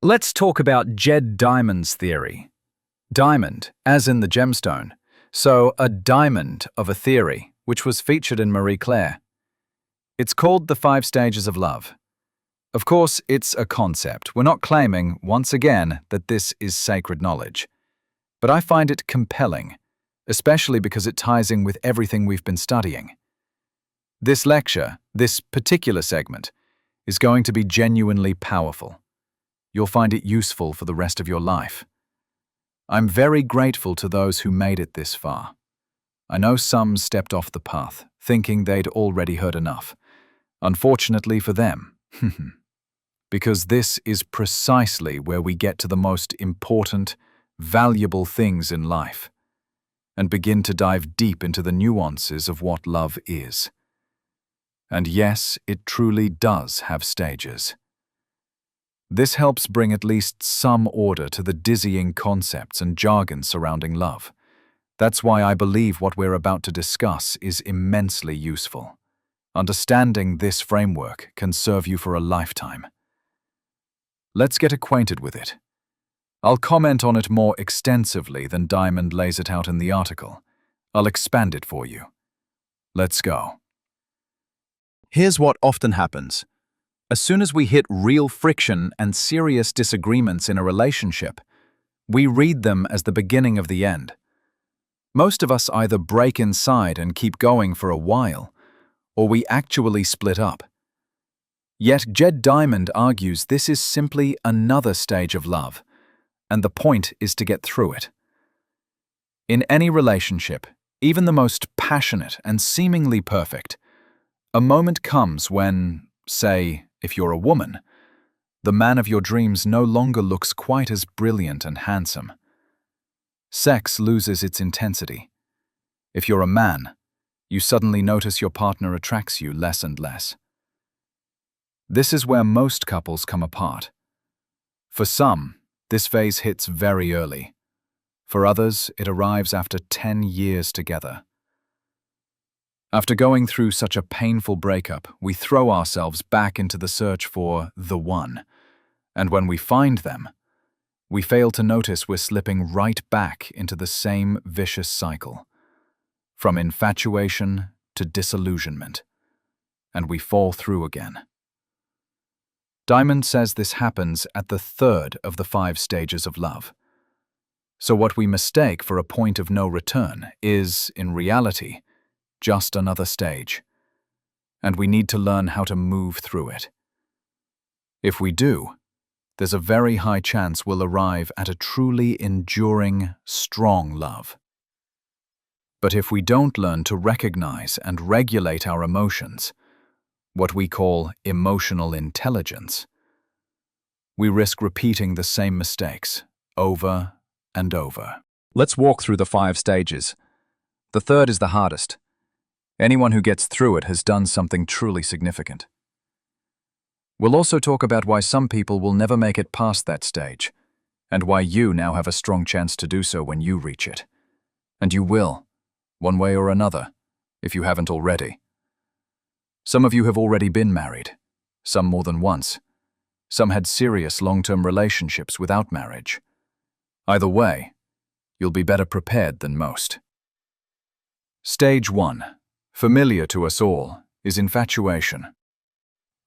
Let's talk about Jed Diamond's theory. Diamond, as in the gemstone. So, a diamond of a theory, which was featured in Marie Claire. It's called the 5 stages of love. Of course, it's a concept. We're not claiming, once again, that this is sacred knowledge. But I find it compelling, especially because it ties in with everything we've been studying. This lecture, this particular segment, is going to be genuinely powerful. You'll find it useful for the rest of your life. I'm very grateful to those who made it this far. I know some stepped off the path, thinking they'd already heard enough. Unfortunately for them, because this is precisely where we get to the most important, valuable things in life, and begin to dive deep into the nuances of what love is. And yes, it truly does have stages. This helps bring at least some order to the dizzying concepts and jargon surrounding love. That's why I believe what we're about to discuss is immensely useful. Understanding this framework can serve you for a lifetime. Let's get acquainted with it. I'll comment on it more extensively than Diamond lays it out in the article. I'll expand it for you. Let's go. Here's what often happens. As soon as we hit real friction and serious disagreements in a relationship, we read them as the beginning of the end. Most of us either break inside and keep going for a while, or we actually split up. Yet Jed Diamond argues this is simply another stage of love, and the point is to get through it. In any relationship, even the most passionate and seemingly perfect, a moment comes when, say, if you're a woman, the man of your dreams no longer looks quite as brilliant and handsome. Sex loses its intensity. If you're a man, you suddenly notice your partner attracts you less and less. This is where most couples come apart. For some, this phase hits very early. For others, it arrives after 10 years together. After going through such a painful breakup, we throw ourselves back into the search for the one. And when we find them, we fail to notice we're slipping right back into the same vicious cycle. From infatuation to disillusionment. And we fall through again. Diamond says this happens at the 3rd of the 5 stages of love. So what we mistake for a point of no return is, in reality, just another stage. And we need to learn how to move through it. If we do, there's a very high chance we'll arrive at a truly enduring, strong love. But if we don't learn to recognize and regulate our emotions, what we call emotional intelligence, we risk repeating the same mistakes over and over. Let's walk through the 5 stages. The 3rd is the hardest. Anyone who gets through it has done something truly significant. We'll also talk about why some people will never make it past that stage, and why you now have a strong chance to do so when you reach it. And you will, one way or another, if you haven't already. Some of you have already been married, some more than once. Some had serious long-term relationships without marriage. Either way, you'll be better prepared than most. Stage 1. Familiar to us all, is infatuation.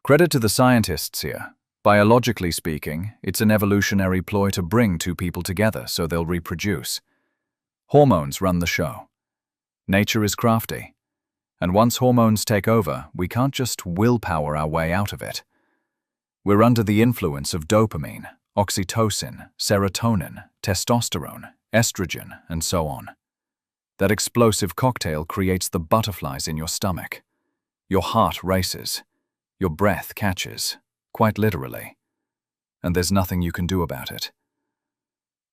Credit to the scientists here. Biologically speaking, it's an evolutionary ploy to bring 2 people together so they'll reproduce. Hormones run the show. Nature is crafty. And once hormones take over, we can't just willpower our way out of it. We're under the influence of dopamine, oxytocin, serotonin, testosterone, estrogen, and so on. That explosive cocktail creates the butterflies in your stomach. Your heart races. Your breath catches, quite literally. And there's nothing you can do about it.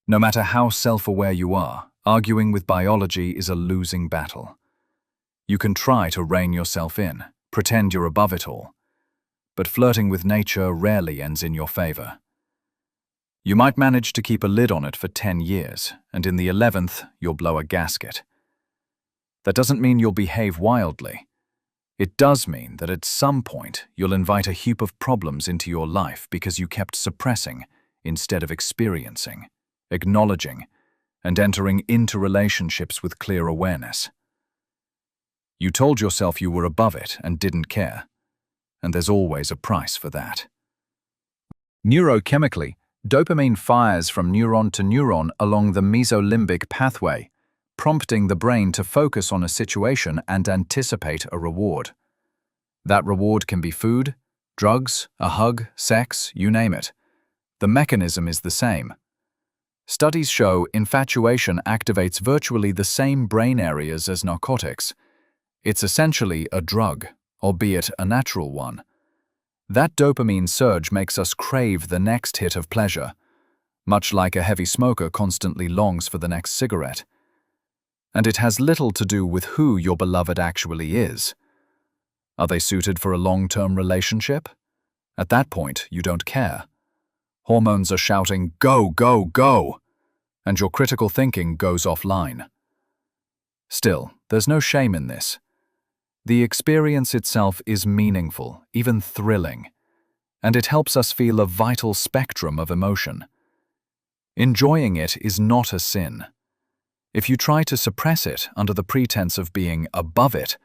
No matter how self-aware you are, arguing with biology is a losing battle. You can try to rein yourself in, pretend you're above it all. But flirting with nature rarely ends in your favor. You might manage to keep a lid on it for 10 years, and in the 11th, you'll blow a gasket. That doesn't mean you'll behave wildly. It does mean that at some point you'll invite a heap of problems into your life because you kept suppressing, instead of experiencing, acknowledging, and entering into relationships with clear awareness. You told yourself you were above it and didn't care, and there's always a price for that. Neurochemically, dopamine fires from neuron to neuron along the mesolimbic pathway, prompting the brain to focus on a situation and anticipate a reward. That reward can be food, drugs, a hug, sex, you name it. The mechanism is the same. Studies show infatuation activates virtually the same brain areas as narcotics. It's essentially a drug, albeit a natural one. That dopamine surge makes us crave the next hit of pleasure, much like a heavy smoker constantly longs for the next cigarette. And it has little to do with who your beloved actually is. Are they suited for a long-term relationship? At that point, you don't care. Hormones are shouting, "Go, go, go!" and your critical thinking goes offline. Still, there's no shame in this. The experience itself is meaningful, even thrilling, and it helps us feel a vital spectrum of emotion. Enjoying it is not a sin. If you try to suppress it under the pretense of being above it,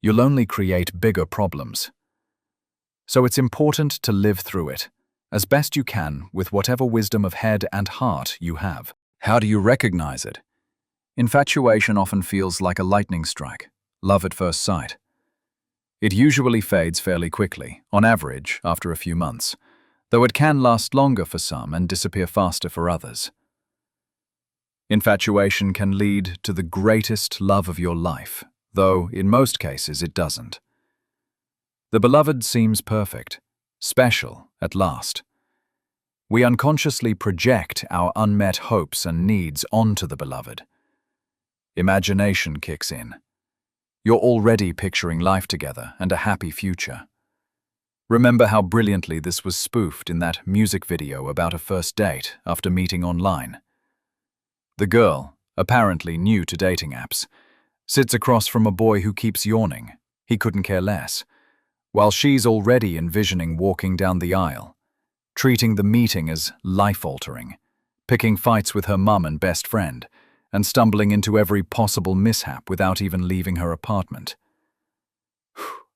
you'll only create bigger problems. So it's important to live through it, as best you can with whatever wisdom of head and heart you have. How do you recognize it? Infatuation often feels like a lightning strike, love at first sight. It usually fades fairly quickly, on average after a few months, though it can last longer for some and disappear faster for others. Infatuation can lead to the greatest love of your life, though in most cases it doesn't. The beloved seems perfect, special at last. We unconsciously project our unmet hopes and needs onto the beloved. Imagination kicks in. You're already picturing life together and a happy future. Remember how brilliantly this was spoofed in that music video about a first date after meeting online. The girl, apparently new to dating apps, sits across from a boy who keeps yawning. He couldn't care less, while she's already envisioning walking down the aisle, treating the meeting as life-altering, picking fights with her mum and best friend, and stumbling into every possible mishap without even leaving her apartment.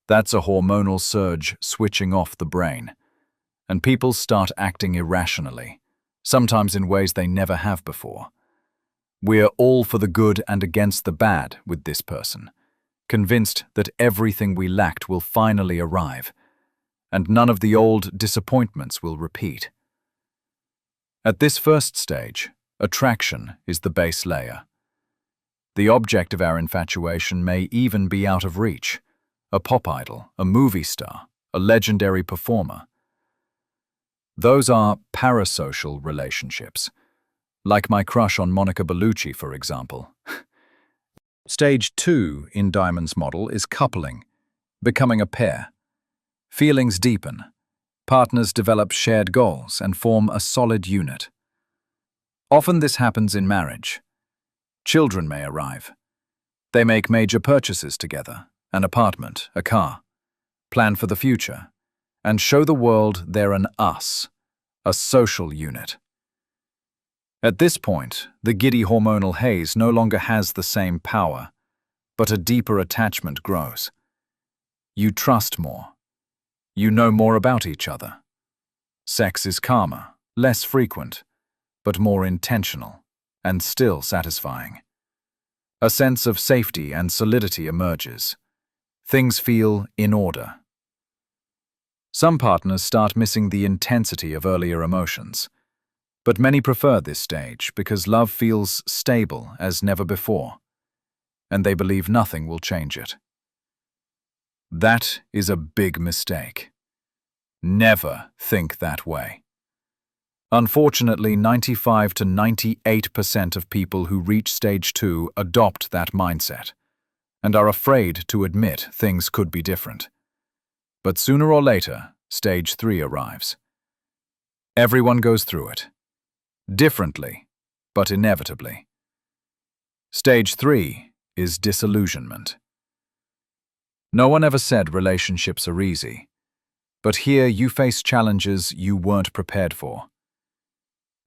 That's a hormonal surge switching off the brain, and people start acting irrationally, sometimes in ways they never have before. We're all for the good and against the bad with this person, convinced that everything we lacked will finally arrive, and none of the old disappointments will repeat. At this first stage, attraction is the base layer. The object of our infatuation may even be out of reach, a pop idol, a movie star, a legendary performer. Those are parasocial relationships, like my crush on Monica Bellucci, for example. Stage 2 in Diamond's model is coupling, becoming a pair. Feelings deepen. Partners develop shared goals and form a solid unit. Often this happens in marriage. Children may arrive. They make major purchases together, an apartment, a car, plan for the future, and show the world they're an us, a social unit. At this point, the giddy hormonal haze no longer has the same power, but a deeper attachment grows. You trust more. You know more about each other. Sex is calmer, less frequent, but more intentional, and still satisfying. A sense of safety and solidity emerges. Things feel in order. Some partners start missing the intensity of earlier emotions, but many prefer this stage because love feels stable as never before, and they believe nothing will change it. That is a big mistake. Never think that way. Unfortunately, 95 to 98% of people who reach stage 2 adopt that mindset and are afraid to admit things could be different. But sooner or later, stage 3 arrives. Everyone goes through it. Differently, but inevitably. Stage 3 is disillusionment. No one ever said relationships are easy, but here you face challenges you weren't prepared for.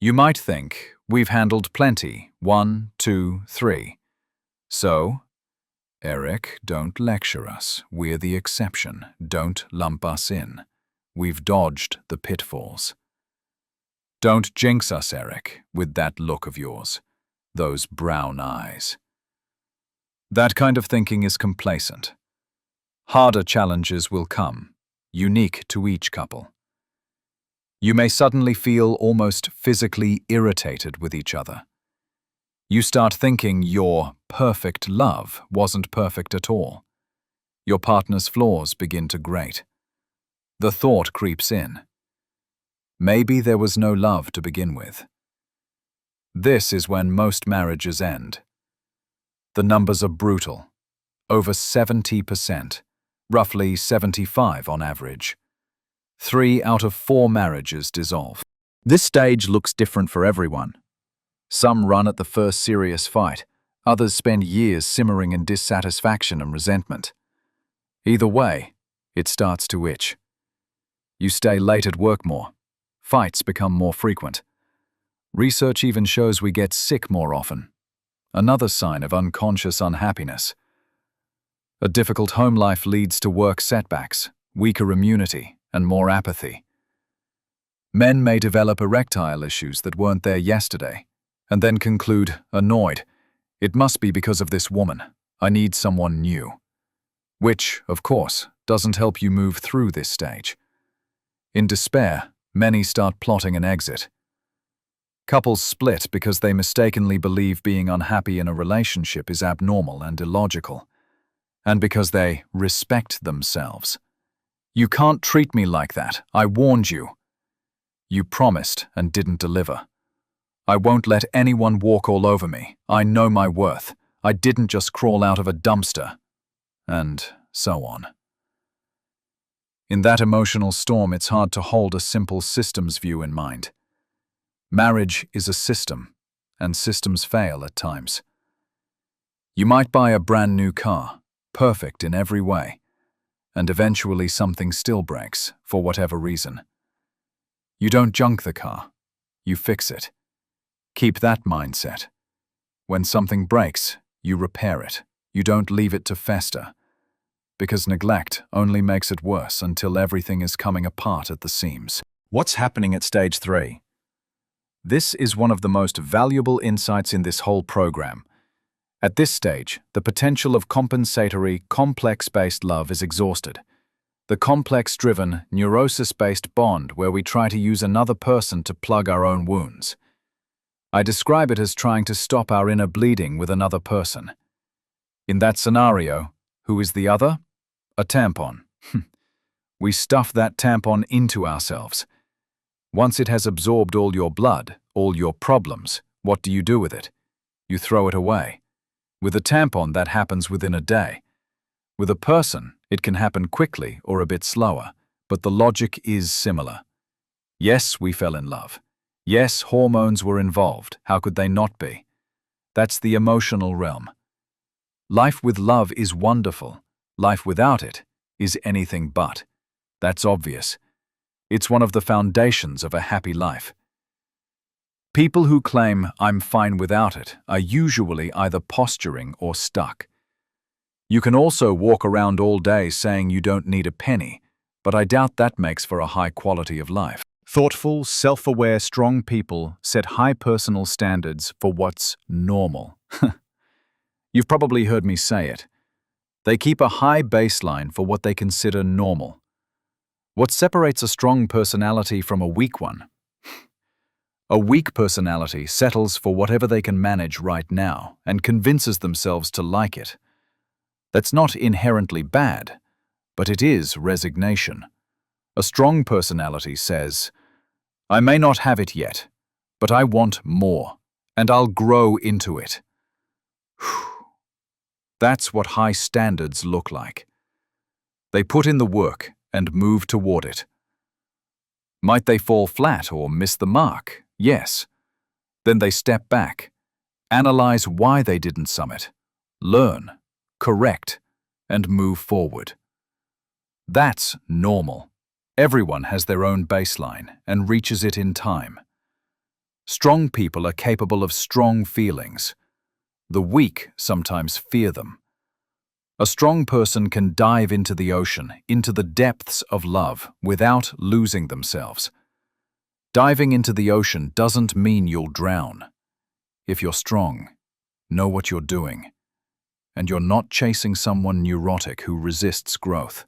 You might think, we've handled plenty, 1, 2, 3. So, Eric, don't lecture us. We're the exception. Don't lump us in. We've dodged the pitfalls. Don't jinx us, Eric, with that look of yours. Those brown eyes. That kind of thinking is complacent. Harder challenges will come, unique to each couple. You may suddenly feel almost physically irritated with each other. You start thinking your perfect love wasn't perfect at all. Your partner's flaws begin to grate. The thought creeps in. Maybe there was no love to begin with. This is when most marriages end. The numbers are brutal. Over 70%, roughly 75 on average. 3 out of 4 marriages dissolve. This stage looks different for everyone. Some run at the first serious fight. Others spend years simmering in dissatisfaction and resentment. Either way, it starts to itch. You stay late at work more. Fights become more frequent. Research even shows we get sick more often. Another sign of unconscious unhappiness. A difficult home life leads to work setbacks, weaker immunity, and more apathy. Men may develop erectile issues that weren't there yesterday, and then conclude, annoyed, it must be because of this woman. I need someone new. Which, of course, doesn't help you move through this stage. In despair, many start plotting an exit. Couples split because they mistakenly believe being unhappy in a relationship is abnormal and illogical, and because they respect themselves. You can't treat me like that. I warned you. You promised and didn't deliver. I won't let anyone walk all over me. I know my worth. I didn't just crawl out of a dumpster. And so on. In that emotional storm, it's hard to hold a simple systems view in mind. Marriage is a system, and systems fail at times. You might buy a brand new car, perfect in every way, and eventually something still breaks, for whatever reason. You don't junk the car, you fix it. Keep that mindset. When something breaks, you repair it. You don't leave it to fester, because neglect only makes it worse until everything is coming apart at the seams. What's happening at stage 3? This is one of the most valuable insights in this whole program. At this stage, the potential of compensatory, complex-based love is exhausted. The complex-driven, neurosis-based bond where we try to use another person to plug our own wounds. I describe it as trying to stop our inner bleeding with another person. In that scenario, who is the other? A tampon. We stuff that tampon into ourselves. Once it has absorbed all your blood, all your problems, what do you do with it? You throw it away. With a tampon, that happens within a day. With a person, it can happen quickly or a bit slower, but the logic is similar. Yes, we fell in love. Yes, hormones were involved. How could they not be? That's the emotional realm. Life with love is wonderful. Life without it is anything but. That's obvious. It's one of the foundations of a happy life. People who claim, I'm fine without it, are usually either posturing or stuck. You can also walk around all day saying you don't need a penny, but I doubt that makes for a high quality of life. Thoughtful, self-aware, strong people set high personal standards for what's normal. You've probably heard me say it. They keep a high baseline for what they consider normal. What separates a strong personality from a weak one? A weak personality settles for whatever they can manage right now and convinces themselves to like it. That's not inherently bad, but it is resignation. A strong personality says, I may not have it yet, but I want more, and I'll grow into it. That's what high standards look like. They put in the work and move toward it. Might they fall flat or miss the mark? Yes. Then they step back, analyze why they didn't summit, learn, correct, and move forward. That's normal. Everyone has their own baseline and reaches it in time. Strong people are capable of strong feelings. The weak sometimes fear them. A strong person can dive into the ocean, into the depths of love, without losing themselves. Diving into the ocean doesn't mean you'll drown. If you're strong, know what you're doing. And you're not chasing someone neurotic who resists growth,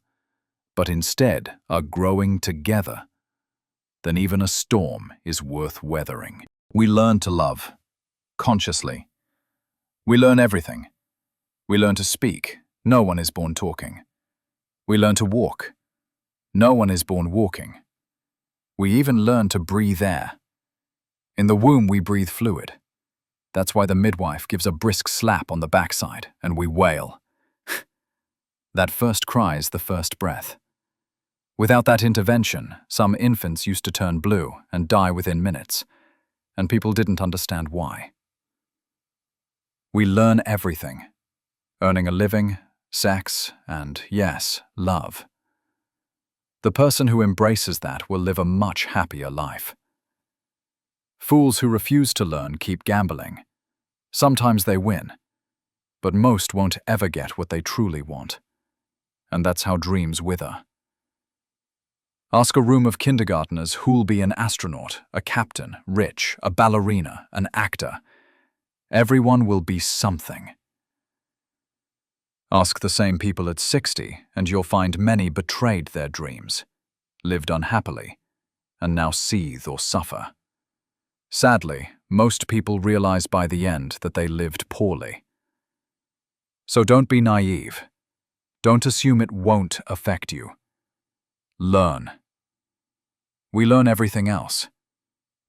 but instead are growing together, then even a storm is worth weathering. We learn to love, consciously. We learn everything. We learn to speak. No one is born talking. We learn to walk. No one is born walking. We even learn to breathe air. In the womb we breathe fluid. That's why the midwife gives a brisk slap on the backside and we wail. That first cry is the first breath. Without that intervention, some infants used to turn blue and die within minutes, and people didn't understand why. We learn everything. Earning a living, sex, and, yes, love. The person who embraces that will live a much happier life. Fools who refuse to learn keep gambling. Sometimes they win, but most won't ever get what they truly want. And that's how dreams wither. Ask a room of kindergartners who'll be an astronaut, a captain, rich, a ballerina, an actor. Everyone will be something. Ask the same people at 60, and you'll find many betrayed their dreams, lived unhappily, and now seethe or suffer. Sadly, most people realize by the end that they lived poorly. So don't be naive. Don't assume it won't affect you. Learn. We learn everything else.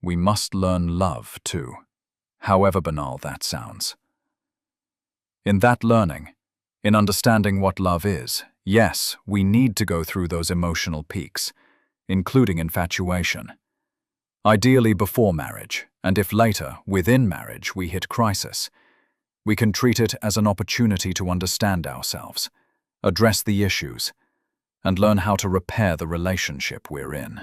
We must learn love, too, however banal that sounds. In that learning, in understanding what love is, yes, we need to go through those emotional peaks, including infatuation. Ideally before marriage, and if later, within marriage, we hit crisis, we can treat it as an opportunity to understand ourselves, address the issues, and learn how to repair the relationship we're in.